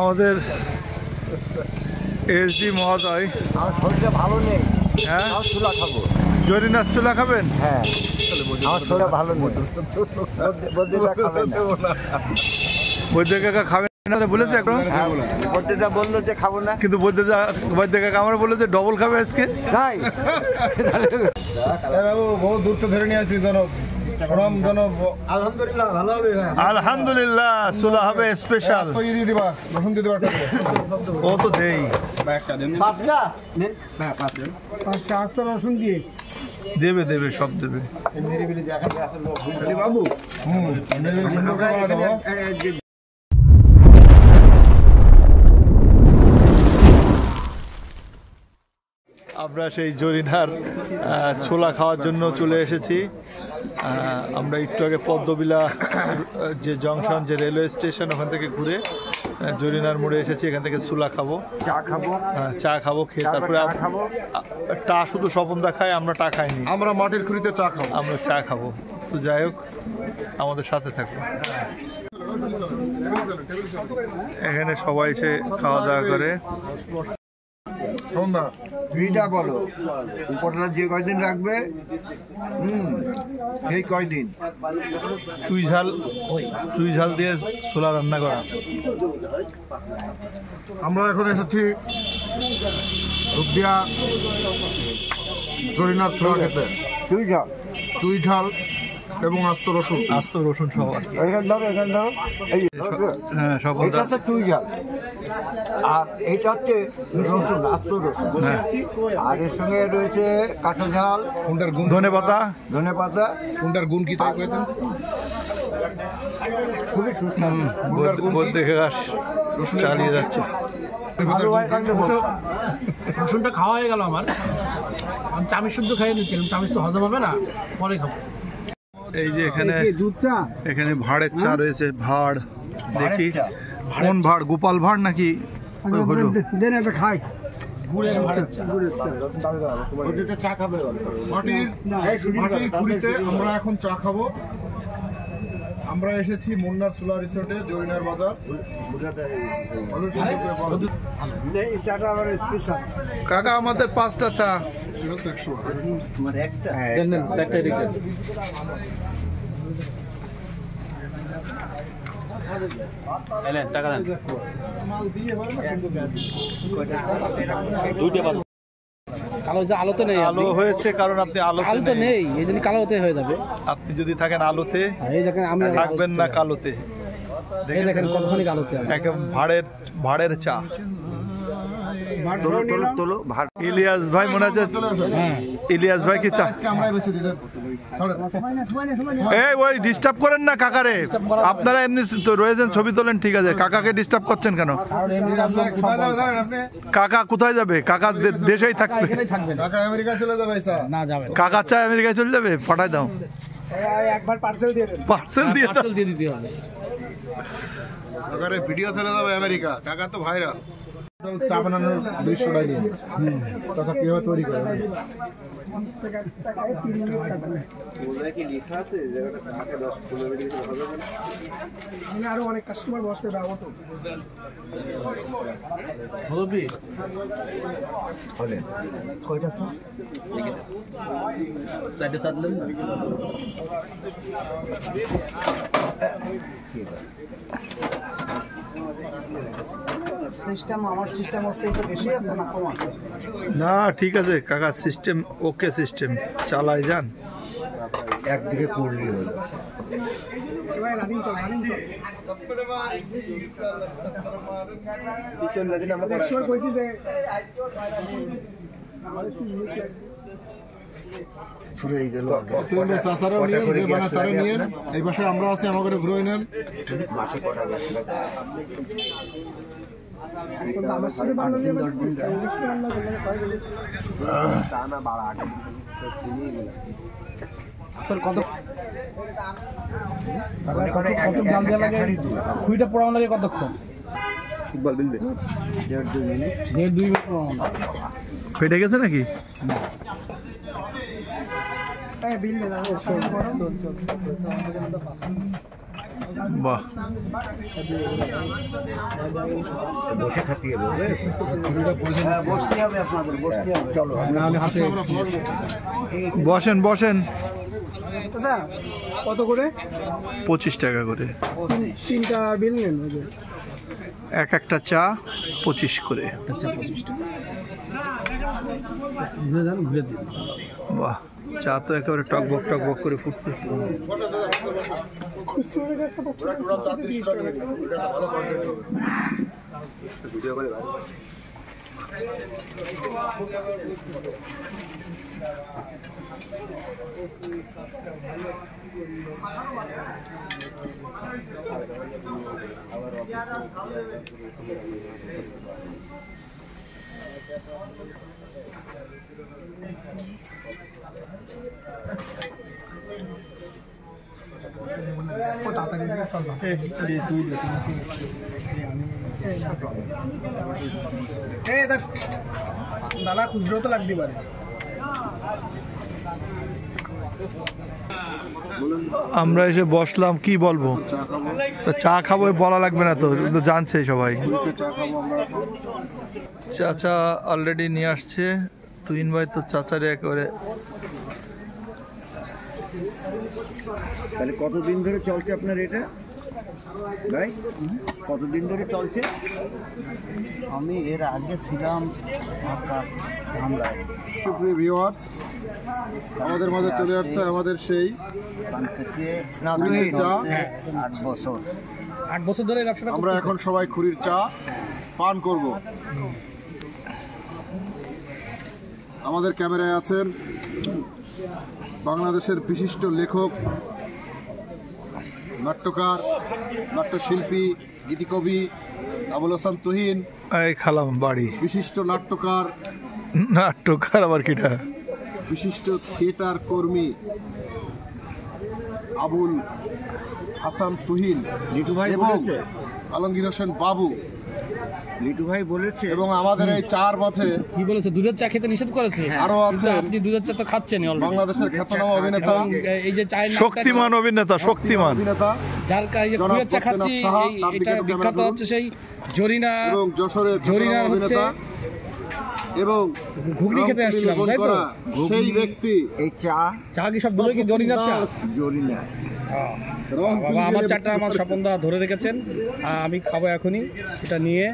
আমাদের এসডি মহোদয়, আমার শরীরটা ভালো নেই, হ্যাঁ চুলা খাবো। জরিনার চুলা খাবেন? হ্যাঁ, আমার শরীরটা ভালো নেই, বৈদ্য কাকা খাবেন না বলেছে এখন? বৈদ্যটা বললো যে খাবো না, কিন্তু বৈদ্য কাকা আমার বললো যে ডবল খাবে আজকে। তাই বাবু বহু দূর তো ধরে নিয়ে আসি জানো, আলহামদুলিল্লাহ ভালো হবে। আলহামদুলিল্লাহ চুলা হবে স্পেশাল। দিয়ে দিবা, রসুন দিয়ে দিবা, ও তো দেই পাঁচটা আস্ত রসুন দিয়ে দেবে দেবে সব দেবে। বাবু আমরা সেই জরিনার ছোলা খাওয়ার জন্য চলে এসেছি। আমরা একটু আগে পদ্মবিলা যে জংশন, যে রেলওয়ে স্টেশন, ওখান থেকে ঘুরে জরিনার মোড়ে এসেছি। এখান থেকে ছোলা খাবো, চা খাবো, খেয়ে তারপরে টা শুধু স্বপনদা খায়, আমরা টা খাইনি, আমরা মাটির খুঁড়িতে চা খাবো, আমরা চা খাবো। তো যাই হোক, আমাদের সাথে থাকবো। এখানে সবাই এসে খাওয়া দাওয়া করে। ফ্রিটা বলো, উপরটা যে কয়দিন রাখবে, এই কয়দিন চুই ঝাল দিয়ে ছোলা রান্না করা। আমরা এখন এসেছি রূপদিয়া জরিনার ছোলা খেতে। চুই ঝাল এবং আস্ত রসুন সহ। এখানে ধরো, হ্যাঁ, এটা হচ্ছে চুই ঝাল, আর এইটা হচ্ছে রসুন, আস্ত রসুন, আর এর সঙ্গে রয়েছে কাঁচা ঝাল, ধনে পাতা। কোনটার গুণ কি তাই কইতেন? খুবই সুস্বাদু। দেখে চালিয়ে যাচ্ছে। রসুনটা খাওয়া হয়ে গেল আমার, আমি চামিচ শুদ্ধ খাইয়ে নিচ্ছিলাম, চামিচ তো হজম হবে না, পরে খাবো। এই যে এখানে ভাড়ের চা রয়েছে। ভাড় দেখি কোন ভাড়, গোপাল ভাড় নাকি খাই গুড়ের ভাড়ের চা। চা খাবে মাটির খুঁড়িতে আমরা এখন চা খাবো। আমরা এসেছি মুন্নার সোলা রিসোর্টে, জরিনার বাজার। কাকা আমাদের 5টা চা। টাকা দেন। কালো যে আলোতে নেই, আলো হয়েছে কারণ আপনি আলোতে নেই, এই জন্য কালোতে হয়ে যাবে। আপনি যদি থাকেন আলোতে, এই দেখেন আমি থাকবেন না কালোতে। দেখেন কতখানি কালোতে একদম ভাড়ের চা। তোলো। ইলিয়াস ভাই মনে আছে? ইলিয়াস ভাই কি চা? এই ওই ডিস্টার্ব করেন না কাকারে, আপনারা এমনি রয়েছেন, ছবি তোলেন, ঠিক আছে, কাকাকে ডিস্টার্ব করছেন কেন? কাকা কোথায় যাবে? কাকা দেশেই থাকবে। আমেরিকা চলে যাবে, কাকা চা আমেরিকায় চলে যাবে, পাঠাই দাও। একবার পার্সেল দিয়ে দিতে হবে। কাকারে ভিডিও চলে যাবে আমেরিকা, কাকা তো ভাইরাল। চা বানানোর দৃশ্যটাই নিয়ে চাচা কিভাবে তৈরি করে। আরো অনেক কাস্টমার বসবে, কয়টা সিস্টেম, আমার সিস্টেম হচ্ছে একটু বেশি আছে না কম আছে? না ঠিক আছে কাকা, সিস্টেম ওকে, সিস্টেম চালাই যান। একদিকে করলি হলো। এই পাশে আমরা আছি, আমাকে ঘুরে নেন। খুঁড়িটা পোড়ানো লাগে কতক্ষণ? 1.5 মিনিট পোড়ানো। ফেটে গেছে নাকি? বাহ, বসে থাকিয়ে দেবে, বসতে হবে আপনাদের, বসতে হবে। চলো আচ্ছা আমরা বসবো। বসেন বসেন। আচ্ছা কত করে? 25 টাকা করে। তিনটা বিল নেন। এক একটা চা 25 করে। আচ্ছা 25 টাকা ঘুরে যান, ঘুরে দিন। বাহ, চা তো একেবারে টকবক টকবক করে ফুটতেছে। বসো দাদা, ওরা টোটাল 30 টাকা নিয়ে নিল। এটা একটা ভালো কন্টেন্ট হবে। দাদা খুচরো তো লাগতে পারে। আমরা এসে বসলাম, কি বলবো? তো চা খাবো বলা লাগবে না তো, তো জানছে সবাই। চা খাবো আমরা এখন। চাচা অলরেডি নিয়ে আসছে। তুহিন ভাই তো চাচারে একেবারে তাহলে কতদিন ধরে চলছে আপনার এটা ভাই? কতদিন ধরে চলছে? আমি এর আগে ছিলাম সুপ্রিয় ভিউয়ার্স, আমাদের মাঝে চলে আসছে আমাদের সেই খুরির চা। 8 বছর 8 বছর ধরে এই ব্যবসাটা আমরা এখন সবাই খুরির চা পান করব। আমাদের ক্যামেরায় আছেন বাংলাদেশের বিশিষ্ট লেখক, নাট্যকার, নাট্যশিল্পী, গীতিকবি আবুল হাসান তুহিন। এই খালাম বাড়ি। বিশিষ্ট নাট্যকার, নাট্যকার আবার কিটা? বিশিষ্ট থিয়েটার কর্মী আবুল হাসান তুহিন, লিটু ভাই এবং বলেছে, আলমগীর হোসেন বাবু, লিটু ভাই বলেছে। এবং আমাদের এই চার পথে কি বলেছে? দুধের চা খেতে নিষেধ করেছে। আরো কিন্তু আছেন আপনি দুধের চা তো খাচ্ছেনই অলরেডি। বাংলাদেশের খ্যাতনামা অভিনেতা, এবং এই যে চায়ের নামটা শক্তিমান অভিনেতা, শক্তিমান। অভিনেতা যার কাছে জনাব খুঁড়ের চা খাচ্ছি, ফতেনাথ সাহা, তার দিকে এটা একটু বিখ্যাত ক্যামেরা হচ্ছে সেই জরিনা। এবং যশোরের জরিনা খ্যাতনামা হচ্ছে অভিনেতা এবং ঘুগনি খেতে রংপুরে আসছিলাম, লেপন তাই তো? করা সেই ব্যক্তি এই চা চা কি সব কি জরিনার চা? জরিনা রংপুরে বাবা, আমার লেপন চাটা আমার করা। স্বপনদা ধরে রেখেছেন। আমি খাবো এখনই এটা নিয়ে।